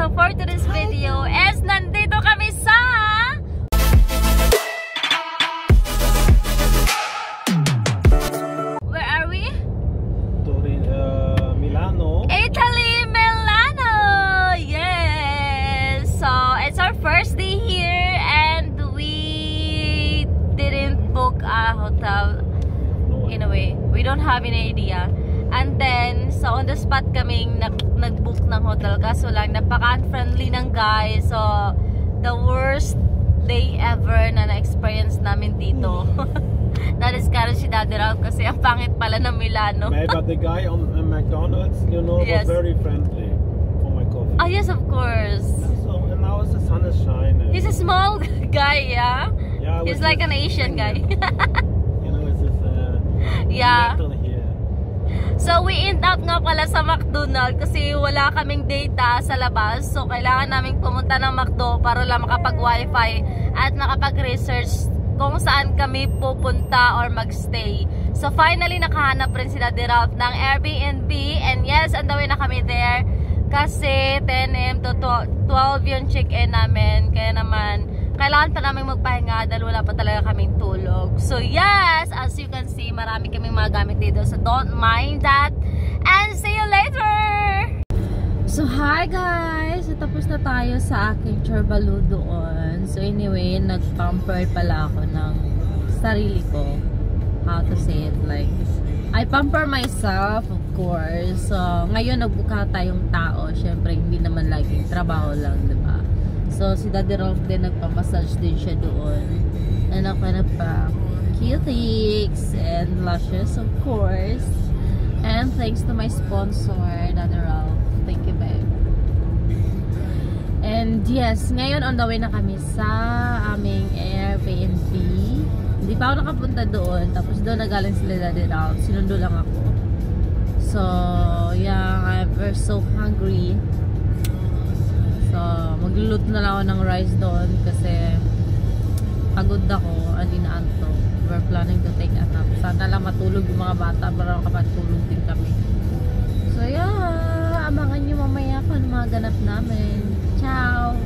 So for today's video is nandito kami sa where are we? Milano. Italy, Milano! Yes! So it's our first day here and we didn't book a hotel in a way. We don't have any idea. And then, so on the spot kaming nag-book ng hotel kaso lang napaka-unfriendly ng guys. So, the worst day ever na na-experience namin dito. Na-discourage si Daddy Ralph kasi ang pangit pala ng Milano. But the guy on McDonald's, you know, Yes. was very friendly for my coffee. Oh yes, of course. So, and now the sun is shining. He's a small guy, yeah? Yeah, He's with like this an Asian guy. You know, it's this Yeah. metal here. So, we end up nga pala sa McDonald's kasi wala kaming data sa labas. So, kailangan namin pumunta ng McDo para lang makapag-wifi at makapag-research kung saan kami pupunta or magstay. So, finally, nakahanap rin si Daddy Ralph ng Airbnb. And yes, on the way na kami there. Kasi 10 AM to 12 yung check-in namin. Kaya naman, kailangan pa namin magpahinga dahil wala pa talaga kaming tulog. So yes, as you can see, marami kaming mga gamit dito. So don't mind that. And see you later! So hi guys! So, tapos na tayo sa aking chorbalu doon. So anyway, nag-pamper pala ako ng sarili ko. How to say it? Like, I pamper myself, of course. So ngayon nagbuka tayong tao. Siyempre, hindi naman laging trabaho lang, diba? So, si Daddy Ralph din, nagpa-massage din siya doon. And ako na pa cutics and lashes, of course. And thanks to my sponsor, Daddy Ralph. Thank you, babe. And yes, ngayon on the way na kami sa aming Airbnb. Hindi pa ako nakapunta doon. Tapos doon nagaling sila Daddy Ralph. Sinundo lang ako. So, yeah, we're so hungry. So, magluluto na lang ako ng rice doon kasi pagod ako, hindi na anto. We're planning to take a nap. Sana lang matulog yung mga bata para makapatulog din kami. So, yeah, abangan nyo mamaya kung ano mga ganap namin. Ciao!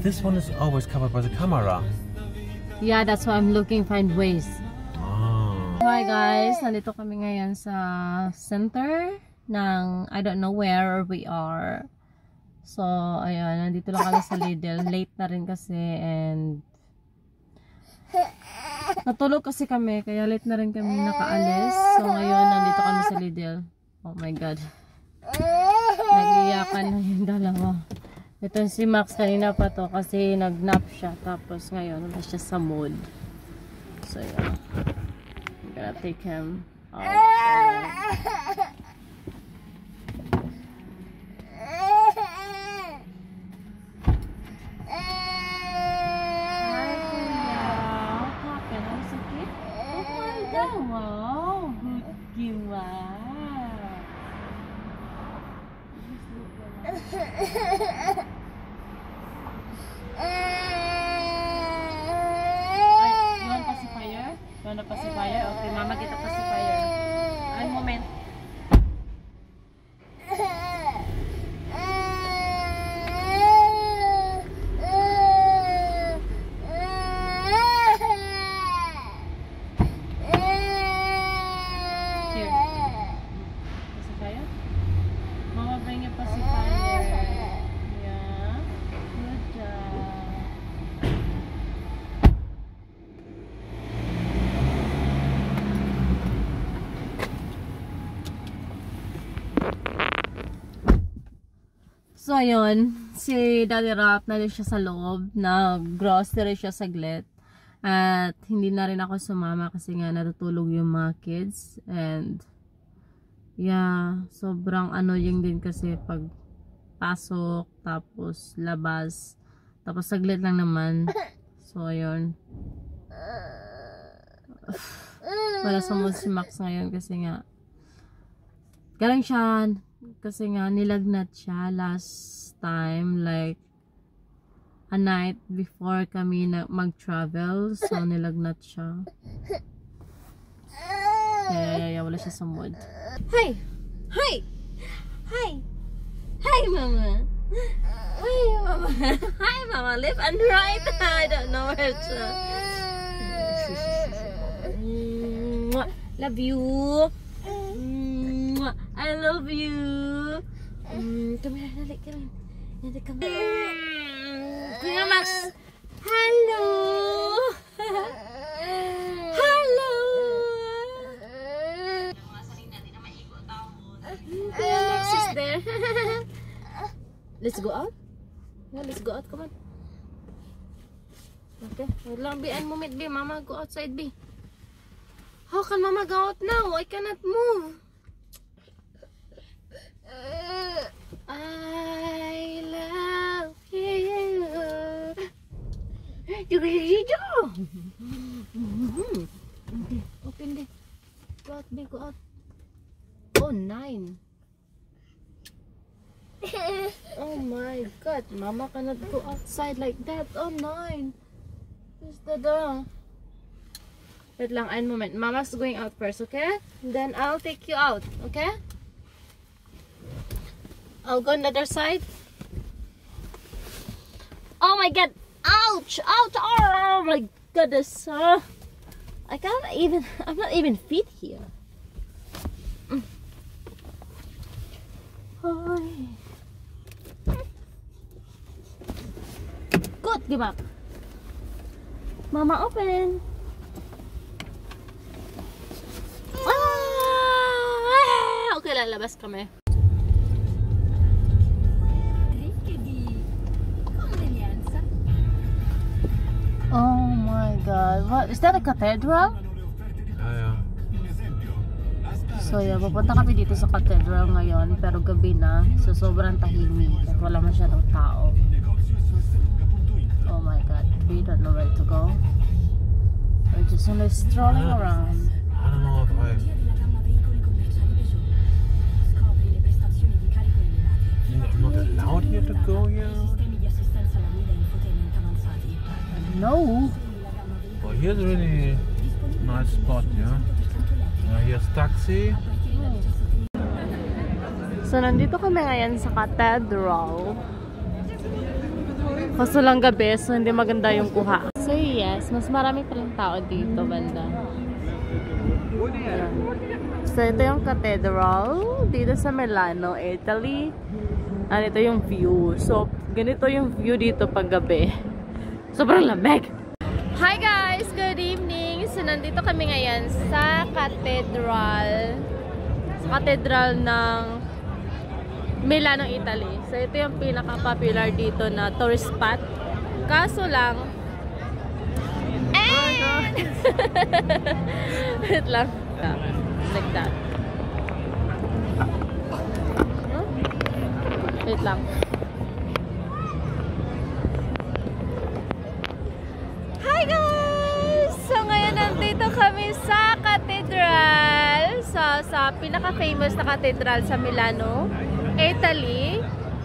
This one is always covered by the camera. Yeah, that's why I'm looking find ways. Oh. Hi guys, nandito kami ngayon sa center ng I don't know where we are. So, ayun, nandito lang kami sa Lidl. Late na rin kasi and natulog kasi kami, kaya late na rin kami nakaalis. So, ngayon, nandito kami sa Lidl. Oh my God. Nag-iyakan na yung dalawa. Ito si Max, kanina pa to kasi nag-nap siya. Tapos ngayon, wala siya sa mood. So, yeah. I'm gonna take him out. Pacifier? Okay, mama kita pacifier. Ay, moment. Here. Pacifier? Mama, bring your pacifier. Yeah. Good job. So, ayun, si Daddy Ralph na rin siya sa loob, nag-grocery siya saglit. At hindi na rin ako sumama kasi nga natutulog yung mga kids. And, yeah, sobrang annoying din kasi pag pasok, tapos labas, tapos saglit lang naman. So, ayun. Wala sa mood si Max ngayon kasi nga galing siya Kasi nga, nilagnat siya last time, like, a night before kami mag-travel. So, nilagnat siya. Kaya wala siya sa mood. Hi! Hi! Hi! Hi, Mama! Hi, Mama! Hi, Mama! Left and right! I don't know where to... Love you! I love you! Come here, dali, come here. Come here. Kuya Max! Hello! Hello! Kuya Max is there. Let's go out? Yeah, let's go out, come on. Okay, wait lang, B. And moment, B. Mama, go outside, B. How can Mama go out now? I cannot move. I love you. You go. Open the. Go out, B. Go out. Oh, 9. Oh my God, Mama cannot go outside like that. Oh, 9. Where's the door? Wait lang, one moment. Mama's going out first, okay? Then I'll take you out, okay? I'll go on the other side. Oh my God! Ouch! Ouch! Oh my goodness! I can't even. I'm not even fit here. Good, give up. Mama, open. Okay, lalabas kami. Oh my God! What is that? A cathedral? Yeah. So yeah, pupunta kami dito sa cathedral ngayon, pero gabi na, so sobrang tahimik at wala masyadong tao. Oh my God, we don't know where to go. We're just only strolling around. I don't know if I'm not allowed here to go here. No. Well, here's a really nice spot, yeah. Here's taxi. So nandito kami ngayon sa cathedral. Kaso lang gabi, so hindi maganda yung kuha. So yes, mas marami palang tao dito banda. So ito yung cathedral dito sa Milano, Italy. Ito yung view. So ganito yung view dito pag gabi. Sobrang lamig. Hi guys! Good evening! So nandito kami ngayon sa cathedral. Sa cathedral ng Milano, Italy. So ito yung pinaka-popular dito na tourist spot. Kaso lang wait lang. Like that. Huh? Wait lang. Hi guys! So ngayon nandito kami sa cathedral. Sa pinaka-famous na cathedral sa Milano, Italy.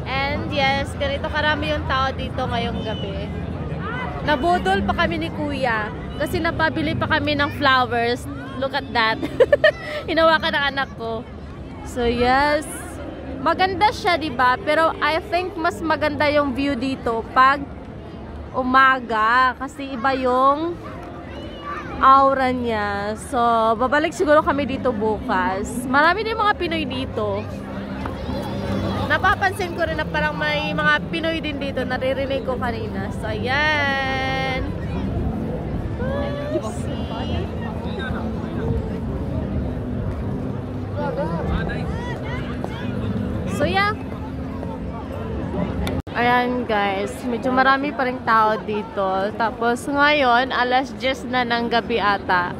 And yes, ganito karami yung tao dito ngayong gabi. Nabudol pa kami ni Kuya kasi napabili pa kami ng flowers. Look at that. Hinawakan ng anak ko. So yes, maganda siya, diba? Pero I think mas maganda yung view dito pag umaga kasi iba yung aura niya. So babalik siguro kami dito bukas. Marami din mga Pinoy dito. Napapansin ko rin na parang may mga Pinoy din dito. Naririnig ko kanina. So ayan. So yeah. Ayan guys, medyo marami pa ring tao dito. Tapos ngayon, alas 10 na ng gabi ata.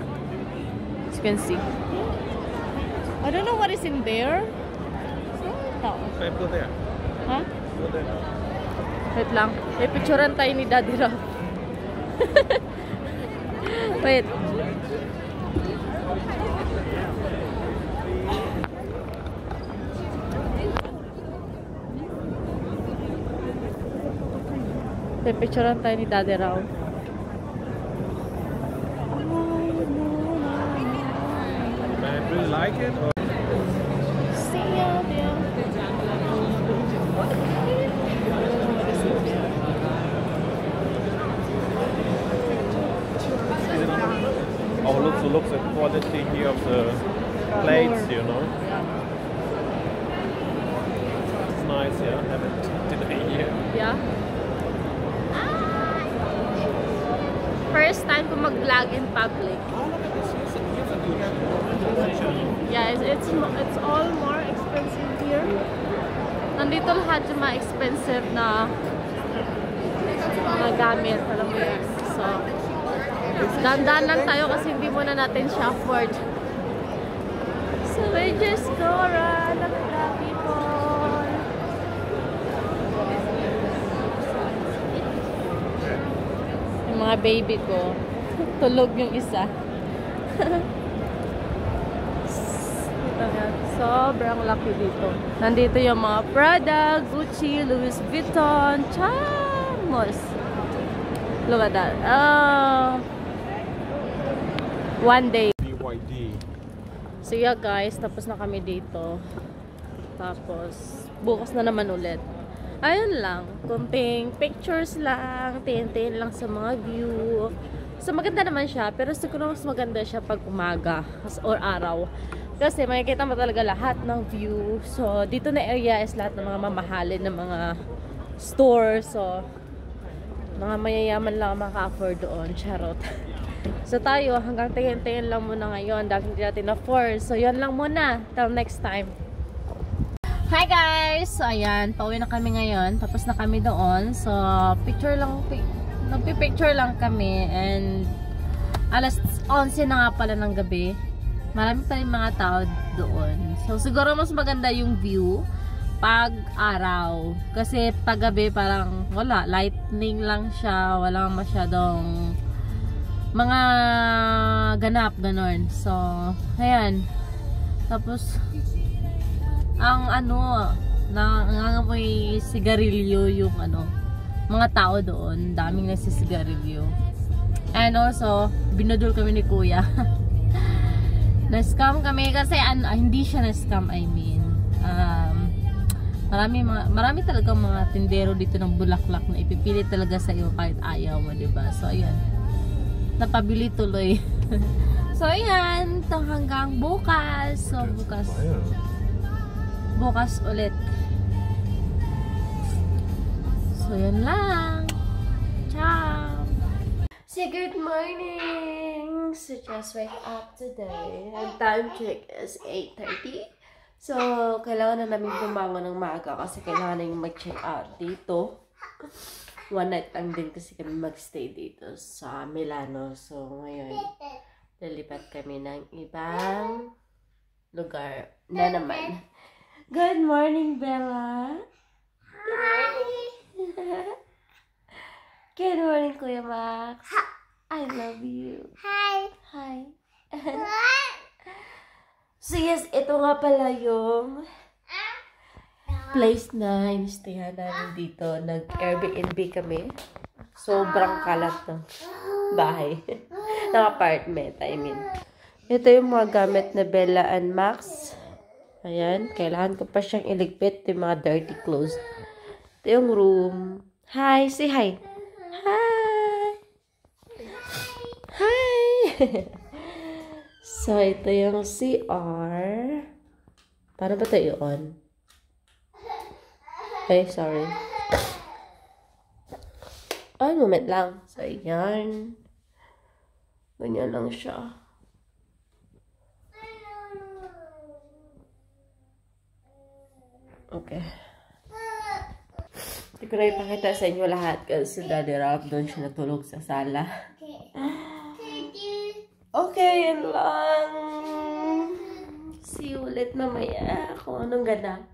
As you can see. I don't know what is in there. Tao. Go there. Ha? Go there. Wait lang. May picturean tayo ni Daddy Rob. Wait. Picturean tayo ni Daddy Raw. I really like it. Or See you there. looks at quality here of the plates, you know. It's nice, yeah. Haven't today yet. Yeah. First time ko mag-vlog in public. Oh, look at this. Here's a good. Yeah, it's all more expensive here. Nandito lahat yung mga expensive na mga gamit, alam mo yan. So, dandan lang tayo kasi hindi muna natin siya afford. So, we just go around. Look at the people. Yung mga baby ko, tulog yung isa. Sobrang laki dito. Nandito yung mga Prada, Gucci, Louis Vuitton, Chamos. Look at that. One day. BYD. So yeah guys, tapos na kami dito. Tapos bukas na naman ulit. Ayun lang, kunting pictures lang, tiin-tiin lang sa mga view. So maganda naman siya, pero siguro mas maganda siya pag umaga or araw. Kasi makikita mo talaga lahat ng view. So dito na area is lahat ng mga mamahalin ng mga store. So mga mayayaman lang maka-afford doon. Charot. So tayo, hanggang tingin-tingin lang muna ngayon dahil hindi natin afford. So yun lang muna. Till next time. Hi guys! So ayan, pauwi na kami ngayon. Tapos na kami doon. So picture lang, nagpipicture lang kami. And alas 11 na nga pala ng gabi. Marami pa rin mga tao doon. So siguro mas maganda yung view pag araw. Kasi pag gabi parang wala. Lightning lang siya. Walang masyadong mga ganap, ganon. So, ayan. Tapos, ang nangangamoy sigarilyo yung mga tao doon. Daming nagsisigarilyo. And also, binudol kami ni Kuya. Na-scam kami kasi hindi siya na-scam, I mean. Marami talaga mga tindero dito ng bulaklak na ipipilit talaga sa iyo kahit ayaw mo, diba? So, ayan. Napabili tuloy. So, ayan. Ito hanggang bukas. So, bukas ulit. So, yan lang. Ciao! So, good morning! So, just wake up today. And time check is 8:30. So, kailangan na namin bumangon ng maaga kasi kailangan na yung mag-check out dito. One night lang din kasi kami magstay dito sa Milano. So, ngayon, lilipat kami ng ibang lugar na naman. Good morning, Bella! Hi! Good morning, Kuya Max! I love you! Hi! Hi! So, yes, ito nga pala yung place na inistayan namin dito. Nag-Airbnb kami. Sobrang kalat ng bahay. Ng apartment, I mean. Ito yung mga gamit na Bella and Max. Ayan. Kailangan ko pa siyang iligpit. Ito yung mga dirty clothes. Ito yung room. Hi! Say hi! Hi! Hi! So, ito yung CR. Paano ba ito i-on? Okay, sorry. One moment lang. So, ayan. Ganyan lang siya. Okay. Hindi ko na ipakita sa inyo lahat kasi Daddy Rob doon siya natulog sa sala. Okay, yan lang. See you ulit mamaya kung anong ganda.